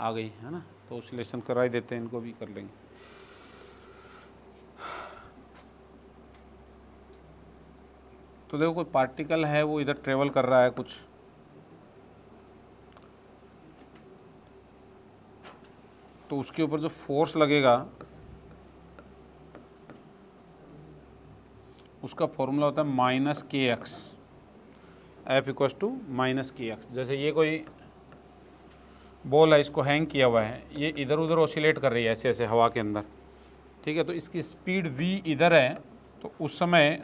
आ गई है ना, तो ऑसिलेशन करा ही देते हैं, इनको भी कर लेंगे। तो देखो कोई पार्टिकल है वो इधर ट्रेवल कर रहा है कुछ, तो उसके ऊपर जो फोर्स लगेगा उसका फॉर्मूला होता है minus K X, F equals to minus K X. जैसे ये कोई बॉल है, इसको हैंग किया हुआ है, ये इधर उधर ऑसिलेट कर रही है ऐसे ऐसे हवा के अंदर, ठीक है, तो इसकी स्पीड v इधर है, तो उस समय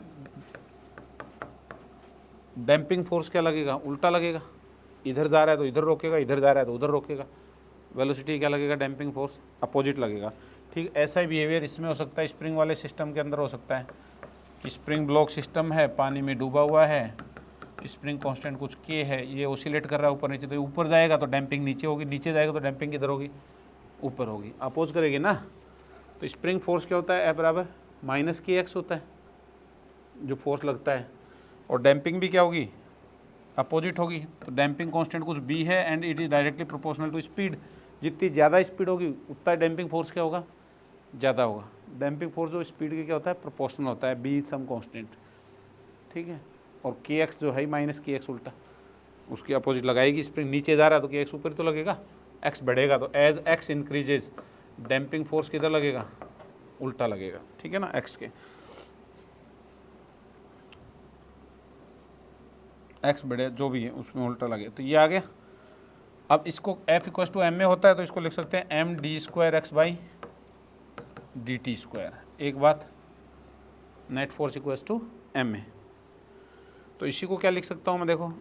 डैम्पिंग फोर्स क्या लगेगा, उल्टा लगेगा, इधर जा रहा है तो इधर रोकेगा, इधर जा रहा है तो उधर रोकेगा, वेलोसिटी क्या लगेगा, डैम्पिंग फोर्स अपोजिट लगेगा। ठीक, ऐसा ही बिहेवियर इसमें हो सकता है, स्प्रिंग वाले सिस्टम के अंदर हो सकता है कि स्प्रिंग ब्लॉक सिस्टम है, पानी में डूबा हुआ है, स्प्रिंग कांस्टेंट कुछ के है, ये ऑसिलेट कर रहा है ऊपर नीचे, तो ऊपर जाएगा तो डैम्पिंग नीचे होगी, नीचे जाएगा तो डैम्पिंग किधर होगी, ऊपर होगी, अपोज करेगी ना। तो स्प्रिंग फोर्स क्या होता है, F बराबर माइनस के एक्स होता है जो फोर्स लगता है, और डैम्पिंग भी क्या होगी, अपोजिट होगी। तो डैम्पिंग कांस्टेंट कुछ b है and it is directly proportional to speed, जितनी ज़्यादा स्पीड होगी उतना डैम्पिंग फोर्स क्या होगा, ज़्यादा होगा। डैम्पिंग फोर्स जो स्पीड के क्या होता है, प्रोपोर्शनल होता है, b सम कांस्टेंट, ठीक है। और के एक्स जो है माइनस के एक्स उल्टा, उसकी अपोजिट लगाएगी, स्प्रिंग नीचे जा रहा है तो के एक्स ऊपर तो लगेगा, एक्स बढ़ेगा तो as X increases damping force किधर लगेगा, उल्टा लगेगा, ठीक है ना, एक्स के, एक्स बढ़े जो भी है उसमें उल्टा लगे, तो ये आ गया। अब इसको एफ इक्वस टू एम में होता है तो इसको लिख सकते हैं M D square X by D T square. एक बात, net force equals to M में, तो इसी को क्या लिख सकता हूँ मैं, देखो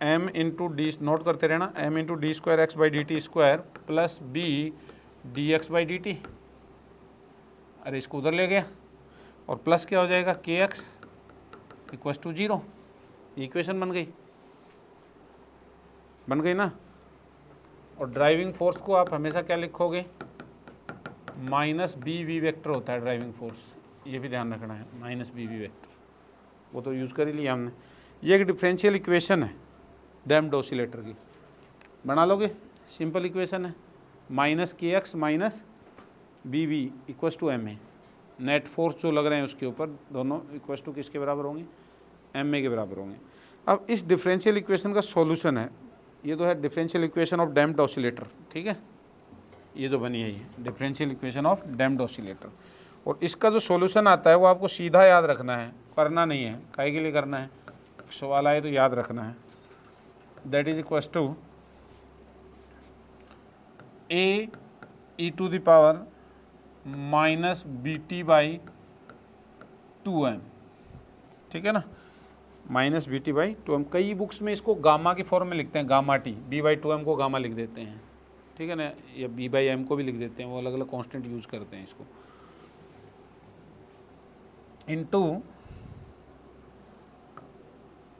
एम इंटू डी, नोट करते रहना, M into D square X by D T square plus B D X by D T, अरे इसको उधर ले गया, और प्लस क्या हो जाएगा, K X equals to zero, equation बन गई ना। और ड्राइविंग फोर्स को आप हमेशा क्या लिखोगे, माइनस बी वी वेक्टर होता है ड्राइविंग फोर्स, ये भी ध्यान रखना है, माइनस बी वी वेक्टर, वो तो यूज़ कर ही लिया हमने। ये एक डिफरेंशियल इक्वेशन है डैम्प्ड ऑसिलेटर की, बना लोगे, सिंपल इक्वेशन है, minus K X minus B V equals to M A, net force जो लग रहे हैं उसके ऊपर दोनों इक्वस टू किसके बराबर होंगे, एम ए के बराबर होंगे। अब इस डिफरेंशियल इक्वेशन का सॉल्यूशन है, ये तो है differential equation of damped oscillator, ठीक है, ये जो बनी है ये differential equation of damped oscillator, और इसका जो सॉल्यूशन आता है वो आपको सीधा याद रखना है, करना नहीं है, काहे के लिए करना है, सवाल आए तो याद रखना है, that is equals to A E to the power minus B T by two M, ठीक है ना, minus B T by two M. कई बुक्स में इसको गामा की फॉर्म में लिखते हैं, gamma T, B by two M को गामा लिख देते हैं, ठीक है ना, या बी बाई एम को भी लिख देते हैं, वो अलग अलग कांस्टेंट यूज करते हैं इसको, into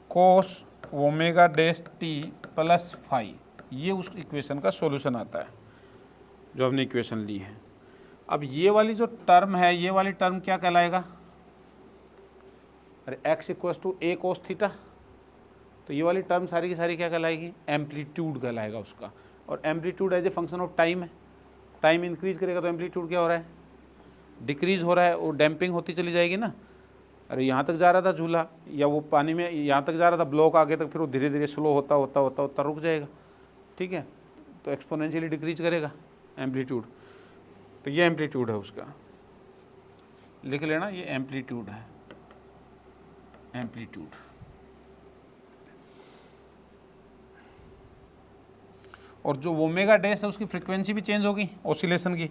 cos omega dash T plus phi, ये उस इक्वेशन का सॉल्यूशन आता है जो हमने इक्वेशन ली है। अब ये वाली जो टर्म है, ये वाली टर्म क्या कहलाएगा, अरे X equals to A cos theta, तो ये वाली टर्म सारी की सारी क्या कहलाएगी, एम्पलीट्यूड कहलाएगा उसका, और amplitude as a function of time है, टाइम इंक्रीज करेगा तो एम्पलीट्यूड क्या हो रहा है, डिक्रीज हो रहा है, और डैम्पिंग होती चली जाएगी ना, अरे यहाँ तक जा रहा था झूला या वो पानी में यहाँ तक जा रहा था ब्लॉक आगे तक, फिर वो धीरे धीरे स्लो होता होता होता होता रुक जाएगा, ठीक है, तो एक्सपोनेंशियली डिक्रीज करेगा एम्पलीट्यूड, तो ये एम्पलीट्यूड है उसका, लिख लेना, ये एम्पलीट्यूड है, एम्पलीट्यूड। और जो ओमेगा डैश है उसकी फ्रीक्वेंसी भी चेंज होगी ऑसिलेशन की,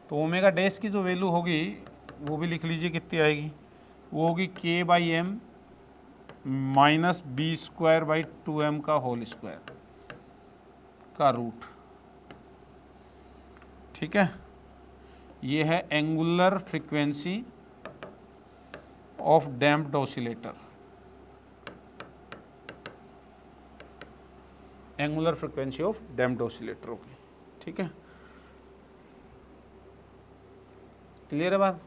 तो ओमेगा डैश की जो वैल्यू होगी वो भी लिख लीजिए कितनी आएगी, वो होगी K by M minus B square by two M का होल स्क्वायर का रूट, ठीक है, ये है angular frequency of damped oscillator, angular frequency of damped oscillator होगी, ठीक है, क्लियर है बात,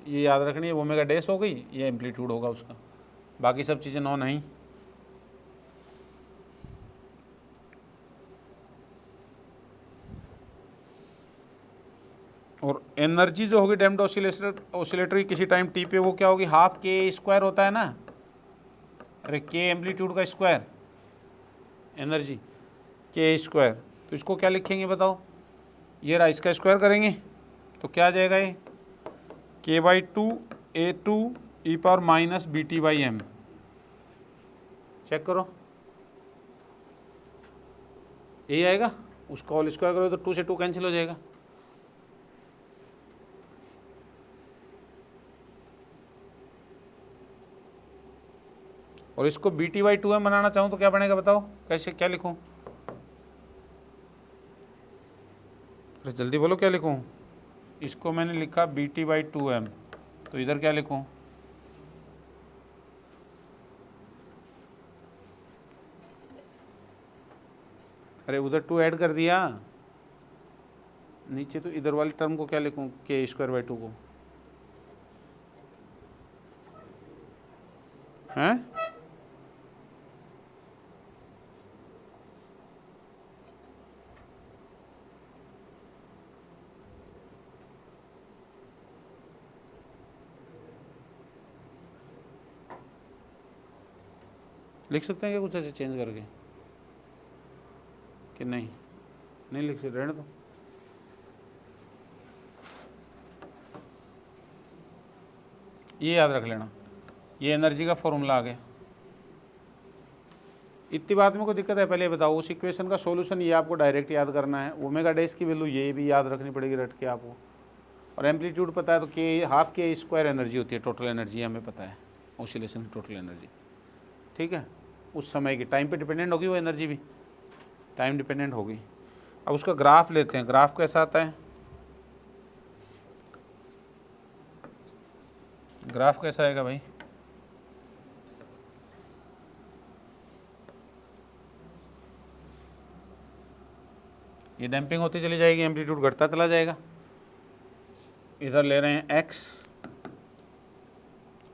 ये याद रखनी है, ओमेगा डैश हो गई, ये एम्पलीट्यूड होगा उसका, बाकी सब चीज़ें नॉन नहीं। और एनर्जी जो होगी डैम्प्ड ऑसिलेटर की किसी टाइम टी पे, वो क्या होगी, हाफ के स्क्वायर होता है ना, अरे के एम्पलीट्यूड का स्क्वायर, एनर्जी के स्क्वायर। तो इसको क्या लिखेंगे बताओ, ये रहा, इसका स्क्वायर करेंगे तो क्या आ जाएगा, ये k/2 A2 e⁻ (bt/m). Check करो, यही आएगा। उसका होल स्क्वायर करो तो 2 से 2 कैंसिल हो जाएगा। और इसको bt/2m बनाना चाहूँ तो क्या बनेगा बताओ, कैसे, क्या लिखूँ, अरे जल्दी बोलो क्या लिखूँ। इसको मैंने लिखा bt/2m, तो इधर क्या लिखूँ, अरे उधर 2 ऐड कर दिया नीचे, तो इधर वाली टर्म को क्या लिखूँ, k²/2 को, हैं, लिख सकते हैं क्या कुछ ऐसे चेंज करके कि नहीं, नहीं लिख सकते, रहने दो। ये याद रख लेना, ये एनर्जी का फॉर्मूला आ गया। इतनी बात में कोई दिक्कत है, पहले बताओ। उस इक्वेशन का सॉल्यूशन ये आपको डायरेक्ट याद करना है, ओमेगा डैश की वैल्यू ये भी याद रखनी पड़ेगी रट के आपको, और एम्पलीट्यूड पता है तो के हाफ के स्क्वायर एनर्जी होती है, टोटल एनर्जी हमें पता है, ऑसिलेशन की टोटल एनर्जी, ठीक है। उस समय की टाइम पे डिपेंडेंट होगी वो एनर्जी भी, टाइम डिपेंडेंट होगी। अब उसका ग्राफ लेते हैं, ग्राफ कैसा आता है, ग्राफ कैसा आएगा भाई, ये डैम्पिंग होती चली जाएगी, एम्पलीट्यूड घटता चला जाएगा। इधर ले रहे हैं x,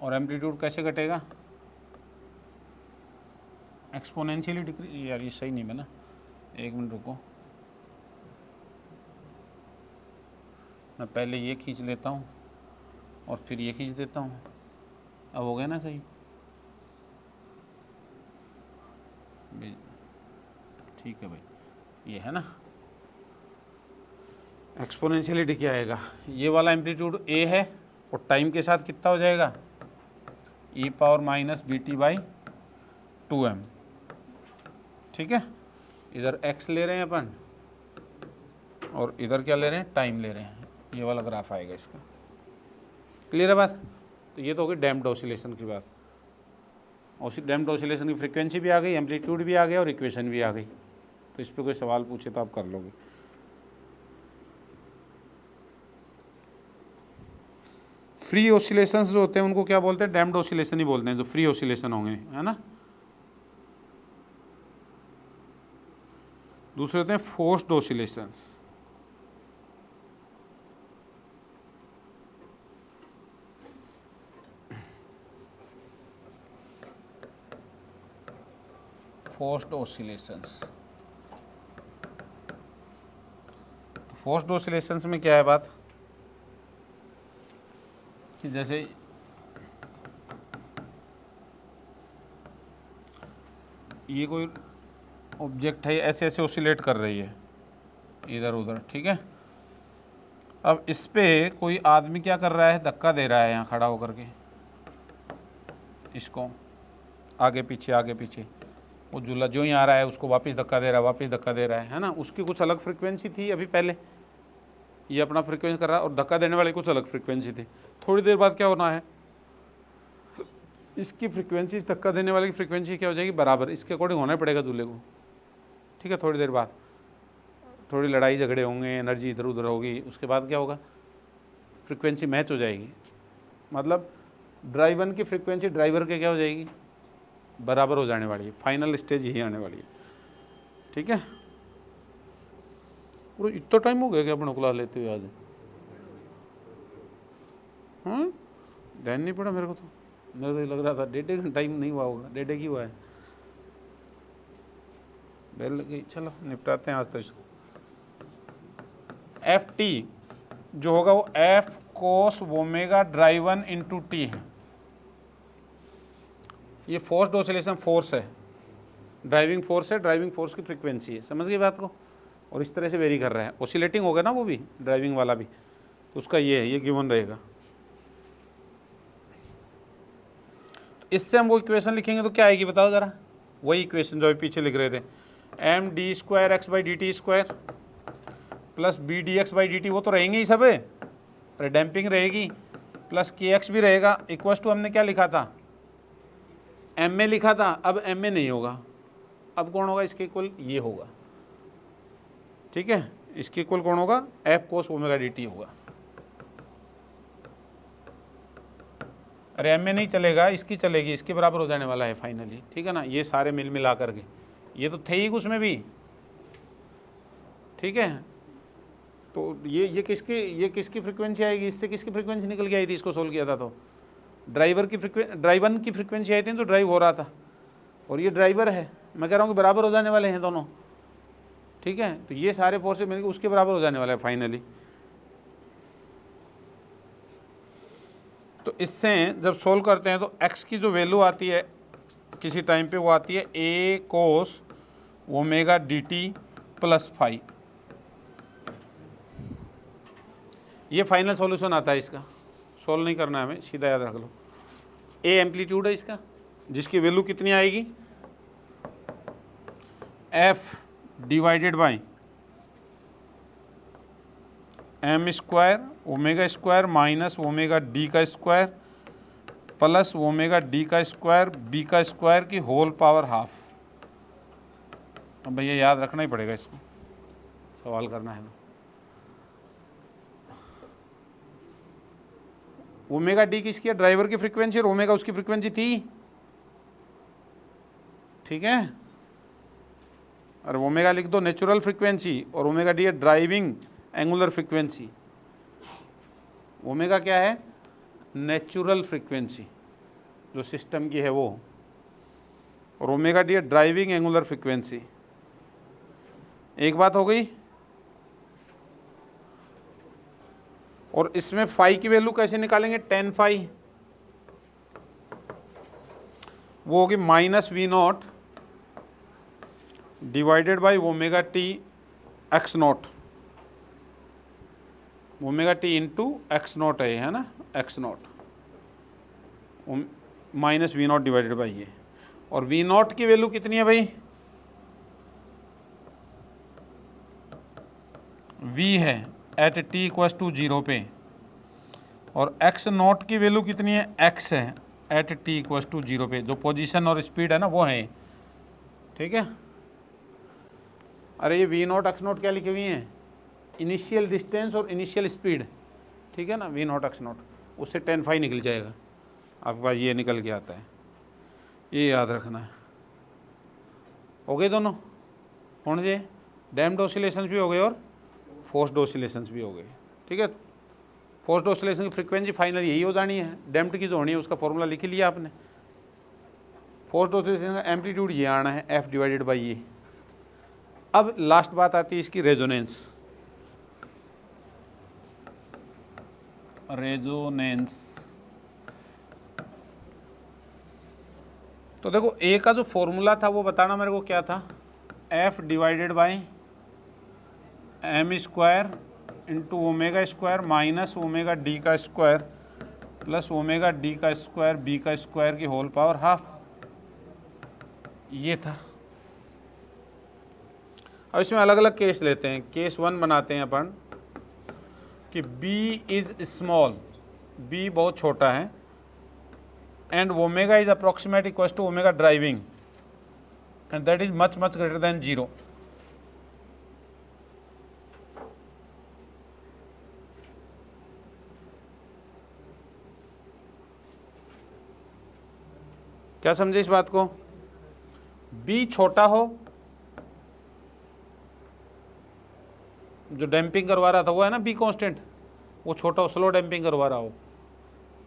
और एम्पलीट्यूड कैसे घटेगा, एक्सपोनेंशियली डिक्रीज, यार ये सही नहीं बना, एक मिनट रुको, मैं पहले ये खींच लेता हूँ और फिर ये खींच देता हूँ, अब हो गया ना सही, ठीक है भाई, ये है ना, एक्सपोनेंशियली डिके आएगा। ये वाला एम्पलीट्यूड a है, और टाइम के साथ कितना हो जाएगा, e⁻ (bt/2m), ठीक है। इधर x ले रहे हैं अपन, और इधर क्या ले रहे हैं, टाइम ले रहे हैं, ये वाला ग्राफ आएगा इसका। क्लियर है बात। तो ये तो होगी डैम्प्ड ऑसिलेशन की बात। डैम्प्ड ऑसिलेशन की फ्रीक्वेंसी भी आ गई, एम्पलीट्यूड भी आ गया, और इक्वेशन भी आ गई। तो इस पर कोई सवाल पूछे तो आप कर लोगे। फ्री ऑसिलेशंस जो होते हैं उनको क्या बोलते हैं, डैम्प्ड ऑसिलेशन ही बोलते हैं, जो फ्री ऑसिलेशन होंगे, है ना। दूसरे होते हैं forced oscillations. Forced oscillations, forced oscillations में क्या है बात कि जैसे ये कोई ऑब्जेक्ट है, ऐसे ऐसे ऑसिलेट कर रही है इधर उधर, ठीक है। अब इस पे कोई आदमी क्या कर रहा है, धक्का दे रहा है यहाँ खड़ा होकर के, इसको आगे पीछे आगे पीछे, वो झूला जो ही आ रहा है उसको वापस धक्का दे रहा है, वापस धक्का दे रहा है ना। उसकी कुछ अलग फ्रिक्वेंसी थी अभी पहले, ये अपना फ्रिक्वेंसी कर रहा है, और धक्का देने वाली कुछ अलग फ्रिक्वेंसी थी। थोड़ी देर बाद क्या होना है, इसकी फ्रिक्वेंसी, इस धक्का देने वाली की फ्रिक्वेंसी क्या हो जाएगी, बराबर, इसके अकॉर्डिंग होना पड़ेगा दूल्हे को, ठीक है। थोड़ी देर बाद थोड़ी लड़ाई झगड़े होंगे, एनर्जी इधर उधर होगी, उसके बाद क्या होगा, फ्रिक्वेंसी मैच हो जाएगी, मतलब ड्राइवर की फ्रिक्वेंसी ड्राइवर के क्या हो जाएगी, बराबर हो जाने वाली है। फाइनल स्टेज यही आने वाली है, ठीक है। और इतना टाइम हो गया क्या अपना क्लास लेते हुए आज, हाँ ध्यान नहीं पड़ा मेरे को, तो मेरे को लग रहा था 1.5 घंटा टाइम नहीं हुआ होगा, 1.5 ही हुआ है। बेल लगी, चलो निपटाते हैं आज तो इसको। FT जो होगा वो F cos omega driven into T है। ये फोर्स्ड ऑसिलेशन फोर्स है, ड्राइविंग फोर्स है, ड्राइविंग फोर्स की फ्रीक्वेंसी है। समझ गई बात को? और इस तरह से वेरी कर रहा है, ऑसिलेटिंग होगा ना वो भी, ड्राइविंग वाला भी, तो उसका ये है, ये गिवन रहेगा। तो इससे हम वो इक्वेशन लिखेंगे तो क्या आएगी बताओ ज़रा? वही इक्वेशन जो पीछे लिख रहे थे, M D square X by D T square plus B D X by D T, वो तो रहेंगे ही सब, अरे डैम्पिंग रहेगी, प्लस के एक्स भी रहेगा, इक्वस टू हमने क्या लिखा था, एम में लिखा था, अब एम में नहीं होगा, अब कौन होगा इसके इक्वल, ये होगा। ठीक है, इसके इक्वल कौन होगा, F cos omega D T होगा। अरे एम में नहीं चलेगा, इसकी चलेगी, इसके बराबर हो जाने वाला है फाइनली। ठीक है ना, ये सारे मिल मिला करके, ये तो थे ही उसमें भी। ठीक है, तो ये किसकी फ्रीक्वेंसी आएगी, इससे किसकी फ्रीक्वेंसी निकल के आई थी, इसको सोल्व किया था तो ड्राइवन की फ्रीक्वेंसी आई थी, तो ड्राइव हो रहा था, और ये ड्राइवर है। मैं कह रहा हूँ कि बराबर हो जाने वाले हैं दोनों। ठीक है, तो ये सारे फोर्सेस मिलकर उसके बराबर हो जाने वाला है फाइनली। तो इससे जब सोल्व करते हैं तो x की जो वैल्यू आती है किसी टाइम पे, वो आती है a cos omega D T plus phi. ये फाइनल सॉल्यूशन आता है इसका, सोल्व नहीं करना है हमें, सीधा याद रख लो। a एम्पलीट्यूड है इसका, जिसकी वैल्यू कितनी आएगी, f divided by M square omega square minus omega D का स्क्वायर प्लस ओमेगा डी का स्क्वायर बी का स्क्वायर की होल पावर हाफ। अब भैया याद रखना ही पड़ेगा इसको, सवाल करना है तो। ओमेगा डी किसकी है, ड्राइवर की फ्रीक्वेंसी, और ओमेगा उसकी फ्रीक्वेंसी थी। ठीक है, और ओमेगा लिख दो नेचुरल फ्रीक्वेंसी, और ओमेगा डी है ड्राइविंग एंगुलर फ्रीक्वेंसी। ओमेगा क्या है, नेचुरल फ्रीक्वेंसी जो सिस्टम की है वो, और ओमेगा डी है ड्राइविंग एंगुलर फ्रीक्वेंसी। एक बात हो गई। और इसमें फाई की वैल्यू कैसे निकालेंगे, टेन फाई, वो होगी minus V naught divided by omega T X naught, omega T into X naught है ना, X naught minus V naught divided by ये। और वी नॉट की वैल्यू कितनी है भाई, वी है एट टी इक्वस टू 0 पे, और एक्स नॉट की वैल्यू कितनी है, एक्स है एट टी इक्वस टू 0 पे, जो पोजीशन और स्पीड है ना वो है। ठीक है, अरे ये वी नॉट एक्स नॉट क्या लिखे हुए हैं, इनिशियल डिस्टेंस और इनिशियल स्पीड। ठीक है ना, वी नॉट एक्स नॉट, उससे 10 फाई निकल जाएगा आपके पास, ये निकल के आता है, ये याद रखना है। हो गए दोनों, कौन से, डैम्प्ड ऑसिलेशंस भी हो गए और फोर्स्ड ऑसिलेशंस भी हो गए। ठीक है, फोर्स्ड ऑसिलेशन की फ्रीक्वेंसी फाइनल यही हो जानी है, डैम्प्ड की जो होनी है उसका फॉर्मूला लिख लिया आपने। फोर्स्ड ऑसिलेशन का एम्पलीट्यूड ये आना है, एफ डिवाइडेड बाई ये। अब लास्ट बात आती है इसकी रेजोनेंस। रेजोनेंस तो देखो, ए का जो फॉर्मूला था वो बताना मेरे को क्या था, F divided by M square into omega square minus omega D का स्क्वायर प्लस ओमेगा डी का स्क्वायर बी का स्क्वायर की होल पावर हाफ, ये था। अब इसमें अलग अलग केस लेते हैं। केस 1 बनाते हैं अपन कि B इज स्मॉल, B बहुत छोटा है, and omega is approximate equal to omega driving and that is much much greater than 0। क्या समझे इस बात को, B छोटा हो, जो डैम्पिंग करवा रहा था वो है ना बी कांस्टेंट, वो छोटा हो, स्लो डैम्पिंग करवा रहा हो,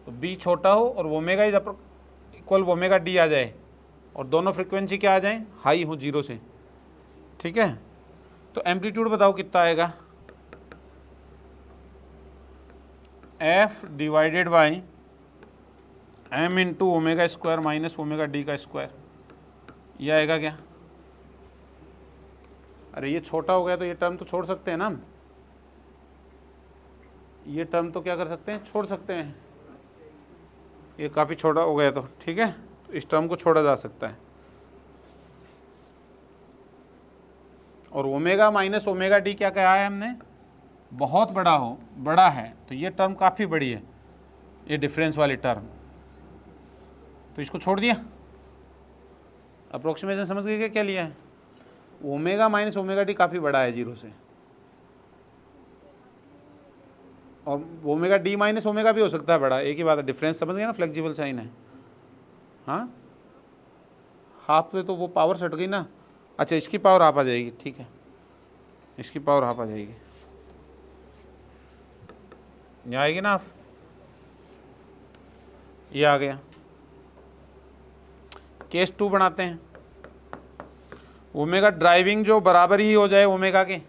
तो बी छोटा हो और omega is equal omega D आ जाए, और दोनों फ्रीक्वेंसी क्या आ जाए, हाई हो 0 से। ठीक है, तो एम्पलीट्यूड बताओ कितना आएगा, F divided by M into omega square minus omega D का स्क्वायर, ये आएगा क्या? अरे ये छोटा हो गया तो ये टर्म तो छोड़ सकते हैं ना हम, ये टर्म तो क्या कर सकते हैं, छोड़ सकते हैं। ये काफ़ी छोटा हो गया तो ठीक है, तो इस टर्म को छोड़ा जा सकता है। और ओमेगा माइनस ओमेगा डी क्या कहा है हमने, बहुत बड़ा है, तो ये टर्म काफ़ी बड़ी है, ये डिफरेंस वाली टर्म, तो इसको छोड़ दिया। अप्रोक्सीमेशन समझ गए क्या लिया है? ओमेगा माइनस ओमेगा डी काफ़ी बड़ा है 0 से, और ओमेगा डी माइनस ओमेगा भी हो सकता है बड़ा, एक ही बात है, डिफरेंस समझ गए ना, फ्लेक्सिबल साइन है। हाँ, हाफ से तो वो पावर सट गई ना, अच्छा इसकी पावर हाफ आ जाएगी, ठीक है, इसकी पावर हाफ आ जाएगी, यहाँ आएगी ना हाफ, ये आ गया। केस 2 बनाते हैं, ओमेगा ड्राइविंग जो बराबर ही हो जाए ओमेगा के,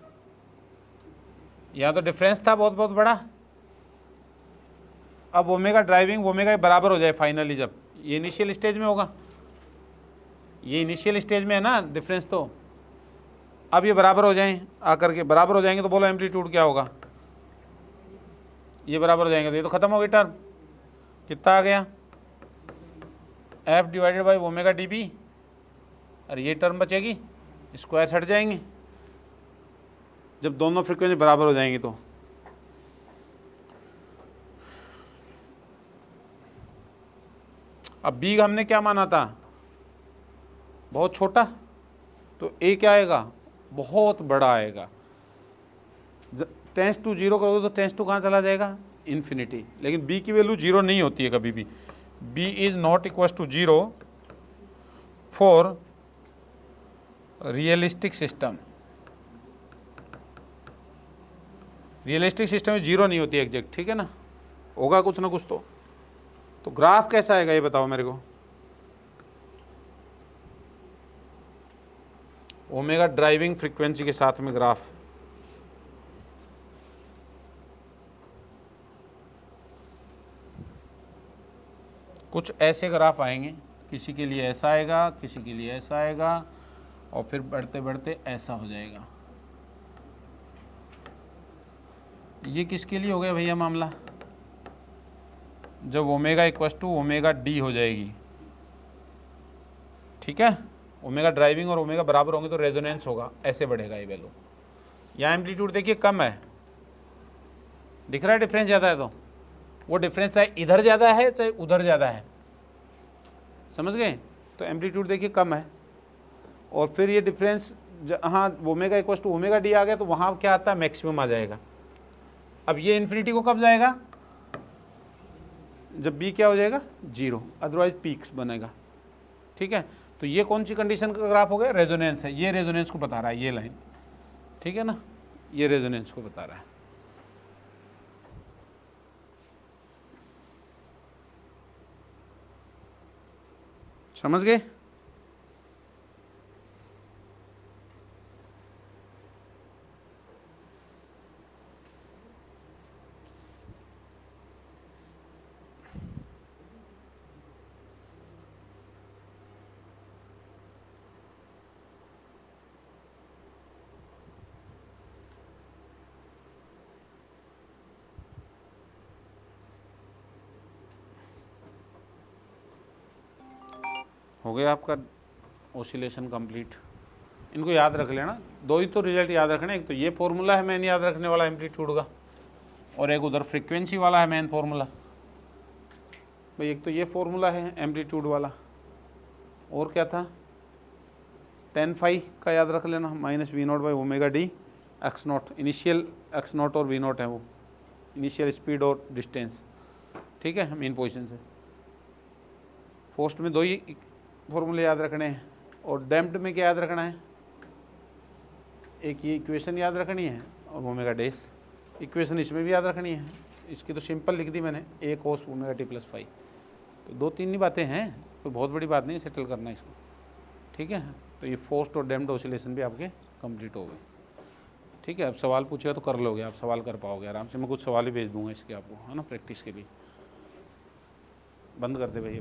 यहाँ तो डिफरेंस था बहुत बड़ा, अब ओमेगा ड्राइविंग ओमेगा के बराबर हो जाए फाइनली, जब ये इनिशियल स्टेज में होगा, ये इनिशियल स्टेज में है ना डिफरेंस, तो अब ये बराबर हो जाएं, आकर के बराबर हो जाएंगे तो बोलो एम्पलीट्यूड क्या होगा, ये बराबर हो जाएंगे तो ये तो खत्म हो गई टर्म, कितना आ गया, F divided by omega D B, अरे ये टर्म बचेगी, स्क्वायर हट जाएंगे जब दोनों फ्रीक्वेंसी बराबर हो जाएंगी। तो अब बी हमने क्या माना था, बहुत छोटा, तो ए क्या आएगा, बहुत बड़ा आएगा। टेंस टू 0 करोगे तो टेंस टू कहाँ चला जाएगा, इन्फिनिटी, लेकिन बी की वैल्यू 0 नहीं होती है कभी भी, B is not equal to 0 for realistic system, realistic system में 0 नहीं होती एग्जैक्ट, ठीक है ना, होगा कुछ ना कुछ तो ग्राफ कैसा आएगा ये बताओ मेरे को, ओमेगा ड्राइविंग फ्रीक्वेंसी के साथ में ग्राफ, कुछ ऐसे ग्राफ आएंगे, किसी के लिए ऐसा आएगा, किसी के लिए ऐसा आएगा, और फिर बढ़ते बढ़ते ऐसा हो जाएगा। ये किसके लिए हो गया भैया मामला, जब omega equals to omega D हो जाएगी, ठीक है, ओमेगा ड्राइविंग और ओमेगा बराबर होंगे तो रेजोनेंस होगा, ऐसे बढ़ेगा ये वैल्यू। यहाँ एम्पलीट्यूड देखिए कम है, दिख रहा है डिफरेंस ज़्यादा है, तो वो डिफरेंस चाहे इधर ज़्यादा है चाहे उधर ज़्यादा है, समझ गए, तो एम्पलीट्यूड देखिए कम है, और फिर ये डिफरेंस जहाँ omega equal to omega D आ गया तो वहाँ क्या आता है, मैक्सिमम आ जाएगा। अब ये इन्फिनिटी को कब जाएगा, जब बी क्या हो जाएगा 0, अदरवाइज पीक्स बनेगा, ठीक है। तो ये कौन सी कंडीशन का ग्राफ हो गया, रेजोनेंस है, ये रेजोनेंस को बता रहा है ये लाइन, ठीक है ना, ये रेजोनेंस को बता रहा है। समझ गए? हो गया आपका ओसिलेशन कंप्लीट। इनको याद रख लेना, दो ही तो रिजल्ट याद रखना, एक तो ये फॉर्मूला है मेन याद रखने वाला एम्पलीट्यूड का, और एक उधर फ्रीक्वेंसी वाला है मेन फॉर्मूला। भाई एक तो ये फॉर्मूला है एम्पलीट्यूड वाला, और क्या था, tan phi का याद रख लेना, minus V naught by omega D X naught, initial X naught और वी नॉट है वो, इनिशियल स्पीड और डिस्टेंस, ठीक है, मेन पोजिशन से। फोर्स्ड में दो ही फॉर्मूले याद रखने हैं, और डैम्प्ड में क्या याद रखना है, एक ये इक्वेशन याद रखनी है, और ओमेगा डेस इक्वेशन इसमें भी याद रखनी है। इसकी तो सिंपल लिख दी मैंने, A cos omega T plus five, तो दो तीन ही बातें हैं, कोई बहुत बड़ी बात नहीं, सेटल करना इसको, ठीक है। तो ये फोर्स्ड और डैम्प्ड ऑसिलेशन भी आपके कंप्लीट हो गए। ठीक है, अब सवाल पूछेगा तो कर लोगे, आप सवाल कर पाओगे आराम से। मैं कुछ सवाल ही भेज दूंगा इसके आपको, है ना, प्रैक्टिस के लिए। बंद कर दे भाई।